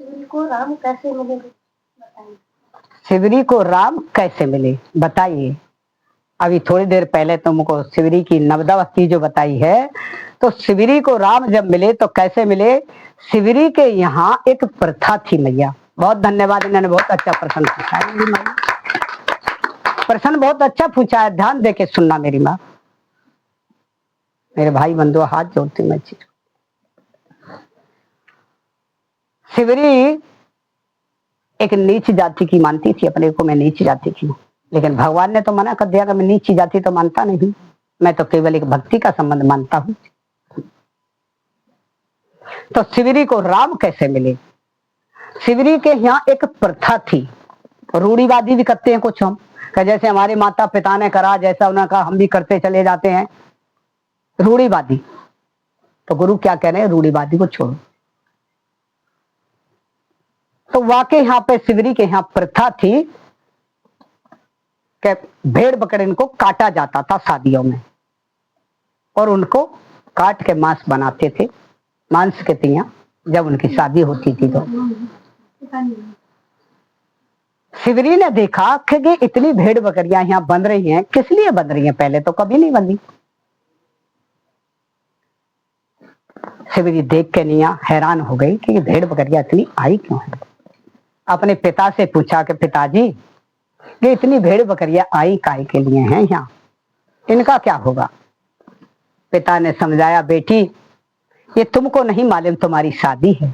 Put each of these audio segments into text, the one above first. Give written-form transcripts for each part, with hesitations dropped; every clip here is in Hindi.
शिवरी को राम कैसे मिले बताइए। शिवरी को राम कैसे मिले बताइए। अभी थोड़ी देर पहले तुमको शिवरी की नवदावस्थी जो बताई है, तो शिवरी को राम जब मिले तो कैसे मिले। शिवरी के यहाँ एक प्रथा थी मैया। बहुत धन्यवाद, इन्होंने बहुत अच्छा प्रश्न पूछा है मेरी माँ। प्रश्न बहुत अच्छा पूछा है, ध्यान दे के सुनना मेरी माँ। मेरे भाई बंधु हाथ जोड़ती मैं चीज। शिवरी एक नीच जाति की मानती थी अपने को, मैं नीच जाति की हूँ, लेकिन भगवान ने तो मना कर दिया कि मैं नीच जाति तो मानता नहीं, मैं तो केवल एक भक्ति का संबंध मानता हूँ। तो शिवरी को राम कैसे मिले। शिवरी के यहाँ एक प्रथा थी, रूढ़िवादी भी करते हैं कुछ हम, कि जैसे हमारे माता पिता ने करा, जैसा उन्होंने कहा हम भी करते चले जाते हैं, रूढ़िवादी। तो गुरु क्या कह रहे हैं, रूढ़िवादी को छोड़ो। तो वाकई यहाँ पे शिवरी के यहाँ प्रथा थी कि भेड़ बकरे इनको काटा जाता था शादियों में, और उनको काट के मांस बनाते थे, मांस के तिया जब उनकी शादी होती थी। तो शिवरी ने देखा कि इतनी भेड़ बकरियां यहाँ बन रही हैं, किस लिए बन रही हैं, पहले तो कभी नहीं बनी। शिवरी देख के निया हैरान हो गई कि भेड़ बकरियां इतनी आई क्यों है। अपने पिता से पूछा कि पिताजी ये इतनी भेड़ बकरियां आई काय के लिए हैं यहाँ, इनका क्या होगा। पिता ने समझाया, बेटी ये तुमको नहीं मालूम, तुम्हारी शादी है,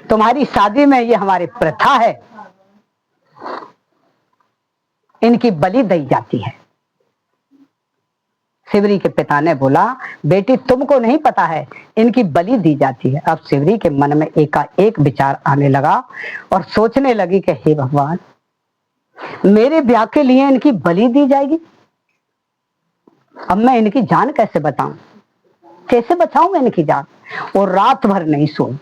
तुम्हारी शादी में ये हमारी प्रथा है, इनकी बलि दी जाती है। शिवरी के पिता ने बोला, बेटी तुमको नहीं पता है, इनकी बलि दी जाती है। अब शिवरी के मन में एकाएक विचार आने लगा और सोचने लगी कि हे भगवान, मेरे ब्याह के लिए इनकी बलि दी जाएगी, अब मैं इनकी जान कैसे बचाऊं, कैसे बचाऊं मैं इनकी जान। और रात भर नहीं सोई।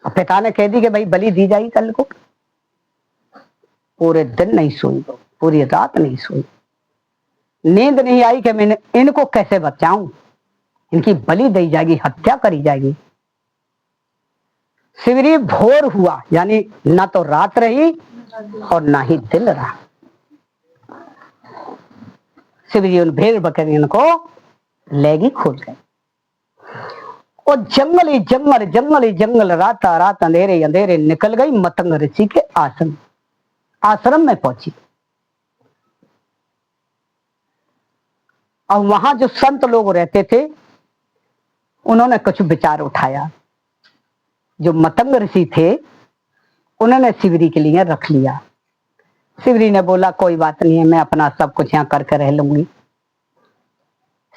अब पिता ने कह दी कि भाई बलि दी जाएगी कल को, पूरे दिन नहीं सोई, पूरी रात नहीं सोई, नींद नहीं आई कि मैंने इनको कैसे बचाऊं, इनकी बलि दी जाएगी, हत्या करी जाएगी। शिवरी भोर हुआ, यानी ना तो रात रही और ना ही दिन रहा। शिवरी उन भेड़ बकरियों को लेगी खोल गए, और जंगल ही जंगल, जंगल ही जंगल, रात रात अंधेरे अंधेरे निकल गई मतंग ऋषि के आश्रम में पहुंची। और वहां जो संत लोग रहते थे उन्होंने कुछ विचार उठाया। जो मतंग ऋषि थे उन्होंने शिवरी के लिए रख लिया। शिवरी ने बोला कोई बात नहीं है, मैं अपना सब कुछ यहाँ करके रह लूंगी।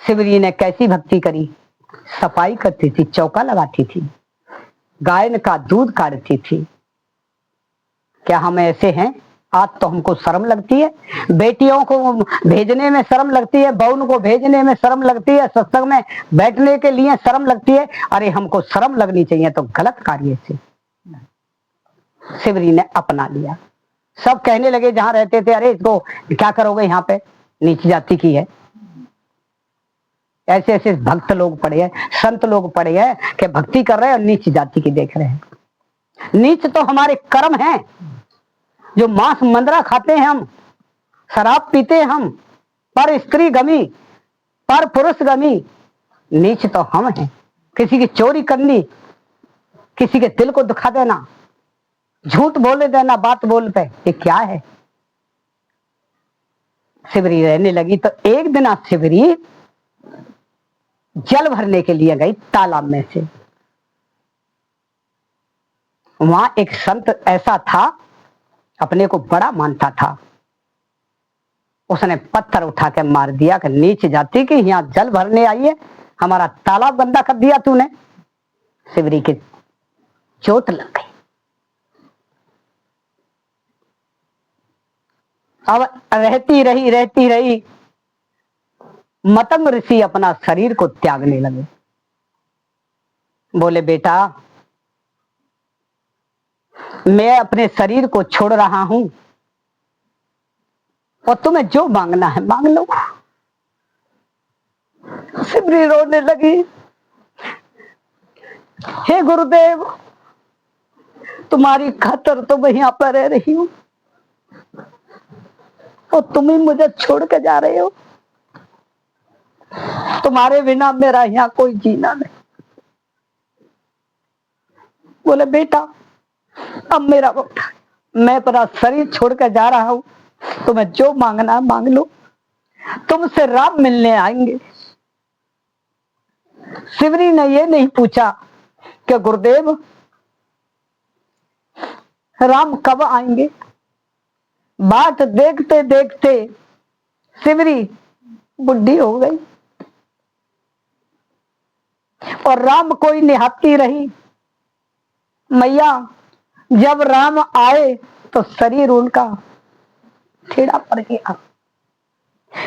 शिवरी ने कैसी भक्ति करी, सफाई करती थी, चौका लगाती थी, गाय का दूध काढ़ती थी। क्या हम ऐसे हैं, आज तो हमको शर्म लगती है, बेटियों को भेजने में शर्म लगती है, बहन को भेजने में शर्म लगती है, सत्संग में बैठने के लिए शर्म लगती है। अरे हमको शर्म लगनी चाहिए, तो गलत कार्य से शिवरी ने अपना लिया। सब कहने लगे जहां रहते थे, अरे इसको क्या करोगे, यहाँ पे नीच जाति की है। ऐसे ऐसे भक्त लोग पड़े हैं, संत लोग पड़े हैं कि भक्ति कर रहे हैं और नीच जाति की देख रहे हैं। नीच तो हमारे कर्म हैं, जो मांस मंदरा खाते हैं हम, शराब पीते हैं हम, पर स्त्री गमी, पर पुरुष गमी, नीच तो हम हैं। किसी की चोरी करनी, किसी के दिल को दुखा देना, झूठ बोले देना बात बोल पे, ये क्या है। शिवरी रहने लगी तो एक दिन आज शिवरी जल भरने के लिए गई तालाब में से। वहां एक संत ऐसा था, अपने को बड़ा मानता था, उसने पत्थर उठा के मार दिया कि नीच जाति की यहाँ जल भरने आई है, हमारा तालाब गंदा कर दिया तूने। शिवरी की चोट लग गई। अब रहती रही मतंग ऋषि अपना शरीर को त्यागने लगे। बोले बेटा मैं अपने शरीर को छोड़ रहा हूं, और तुम्हें जो मांगना है मांग लो। शिवरी रोने लगी, हे गुरुदेव तुम्हारी खातर तो मैं यहाँ पर रह रही हूँ और तुम ही मुझे छोड़ के जा रहे हो। तुम्हारे बिना मेरा यहाँ कोई जीना नहीं। बोले बेटा अब मेरा वक्त है, मैं अपना शरीर छोड़ कर जा रहा हूं, तुम्हें जो मांगना मांग लो, तुमसे राम मिलने आएंगे। शिवरी ने ये नहीं पूछा कि गुरुदेव राम कब आएंगे। बात देखते देखते शिवरी बुढ़ी हो गई और राम कोई निहाती रही। मैया जब राम आए तो शरीर उनका ठेड़ा पड़ गया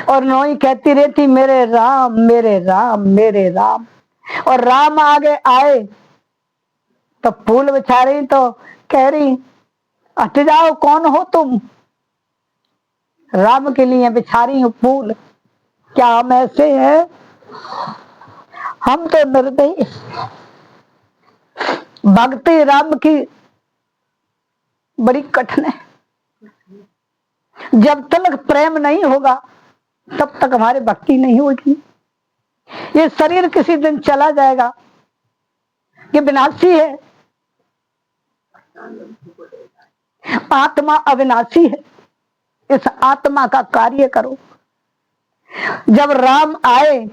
और नोई कहती रहती मेरे राम मेरे राम मेरे राम। और राम आगे आए तो फूल बिछा रही तो कह रही हट जाओ, कौन हो तुम। राम के लिए बिछा रही हूं फूल, क्या हम ऐसे हैं? हम तो निर्दयी। भक्ति राम की बड़ी कठिन है। जब तक प्रेम नहीं होगा तब तक हमारी भक्ति नहीं होगी। ये शरीर किसी दिन चला जाएगा, ये विनाशी है। आत्मा अविनाशी है, इस आत्मा का कार्य करो। जब राम आए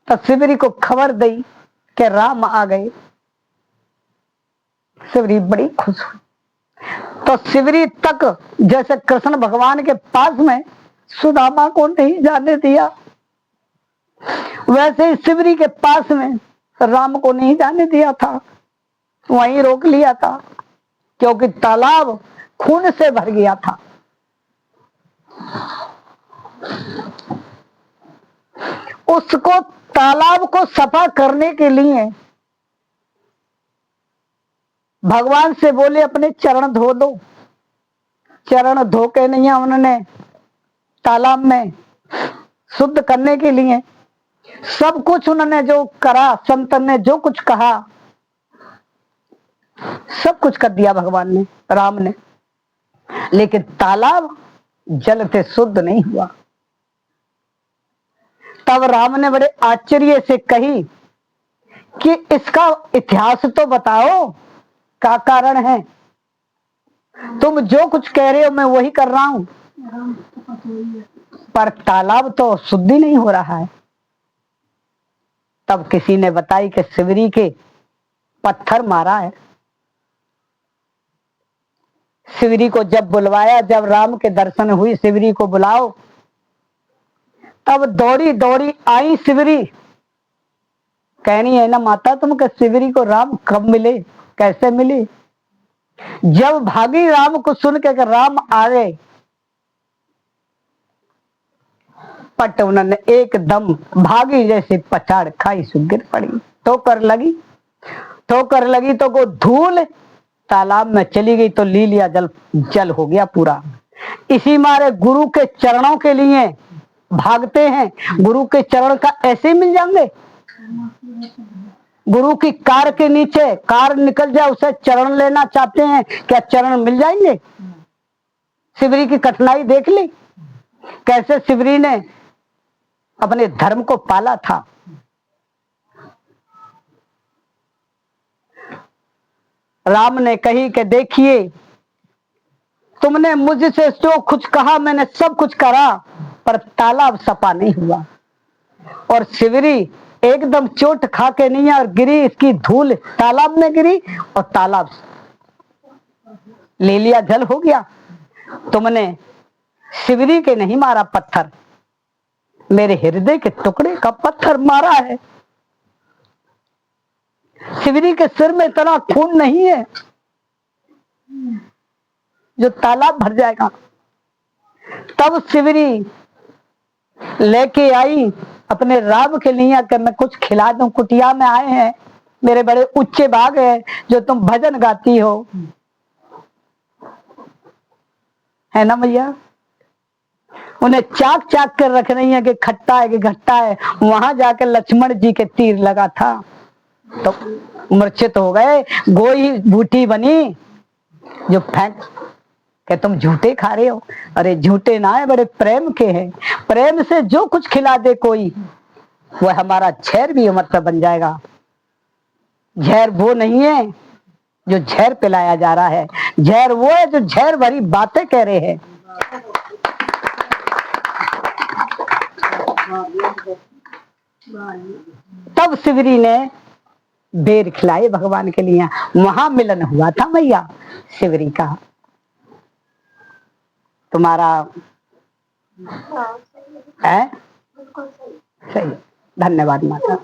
तो शिवरी को खबर दी कि राम आ गए। शिवरी बड़ी खुश हुई। तो शिवरी तक जैसे कृष्ण भगवान के पास में सुदामा को नहीं जाने दिया, वैसे ही शिवरी के पास में राम को नहीं जाने दिया था, वहीं रोक लिया था, क्योंकि तालाब खून से भर गया था। उसको तालाब को सफा करने के लिए भगवान से बोले अपने चरण धो दो। चरण धो के नहीं, उन्होंने तालाब में शुद्ध करने के लिए सब कुछ उन्होंने जो करा, संत ने जो कुछ कहा सब कुछ कर दिया भगवान ने, राम ने, लेकिन तालाब जल से शुद्ध नहीं हुआ। तब राम ने बड़े आश्चर्य से कही कि इसका इतिहास तो बताओ, क्या कारण है? तुम जो कुछ कह रहे हो मैं वही कर रहा हूं, पर तालाब तो शुद्ध ही नहीं हो रहा है। तब किसी ने बताई कि शिवरी के पत्थर मारा है। शिवरी को जब बुलवाया, जब राम के दर्शन हुई, शिवरी को बुलाओ, तब दौड़ी दौड़ी आई शिवरी। कहनी है ना माता तुम कि शिवरी को राम कब मिले, कैसे मिले? जब भागी राम को सुन के राम आ गए, पट उन्होंने एकदम भागी जैसे पछाड़ खाई सु गिर पड़ी। ठोकर लगी तो वो धूल तालाब में चली गई, तो ली लिया जल, जल हो गया पूरा। इसी मारे गुरु के चरणों के लिए भागते हैं। गुरु के चरण का ऐसे ही मिल जाएंगे? गुरु की कार के नीचे कार निकल जाए, उसे चरण लेना चाहते हैं, क्या चरण मिल जाएंगे? शिवरी की कठिनाई देख ली, कैसे शिवरी ने अपने धर्म को पाला था। राम ने कही कि देखिए तुमने मुझसे जो कुछ कहा मैंने सब कुछ करा, पर तालाब सफा नहीं हुआ। और शिवरी एकदम चोट खा के नहीं और गिरी, इसकी धूल तालाब में गिरी और तालाब ले लिया, जल हो गया। तुमने शिवरी के नहीं मारा पत्थर, मेरे हृदय के टुकड़े का पत्थर मारा है। शिवरी के सिर में इतना खून नहीं है जो तालाब भर जाएगा। तब शिवरी लेके आई अपने राम के लिए कि मैं कुछ खिला दूं, कुटिया में आए हैं, मेरे बड़े ऊंचे बाग है जो तुम भजन गाती हो, है ना भैया? उन्हें चाक चाक कर रख रही है कि खट्टा है कि घट्टा है। वहां जाकर लक्ष्मण जी के तीर लगा था, तो मूर्छित हो गए। गोई बूटी बनी जो फेंक कि तुम झूठे खा रहे हो। अरे झूठे ना है, बड़े प्रेम के हैं। प्रेम से जो कुछ खिला दे कोई, वह हमारा झेर भी मतलब बन जाएगा। झेर वो नहीं है जो झेर पिलाया जा रहा है, झेर वो है जो झेर भरी बातें कह रहे हैं। तब शिवरी ने बेर खिलाए भगवान के लिए। महामिलन हुआ था मैया शिवरी का। तुम्हारा हाँ, सही है बिल्कुल सही। सही। धन्यवाद माता।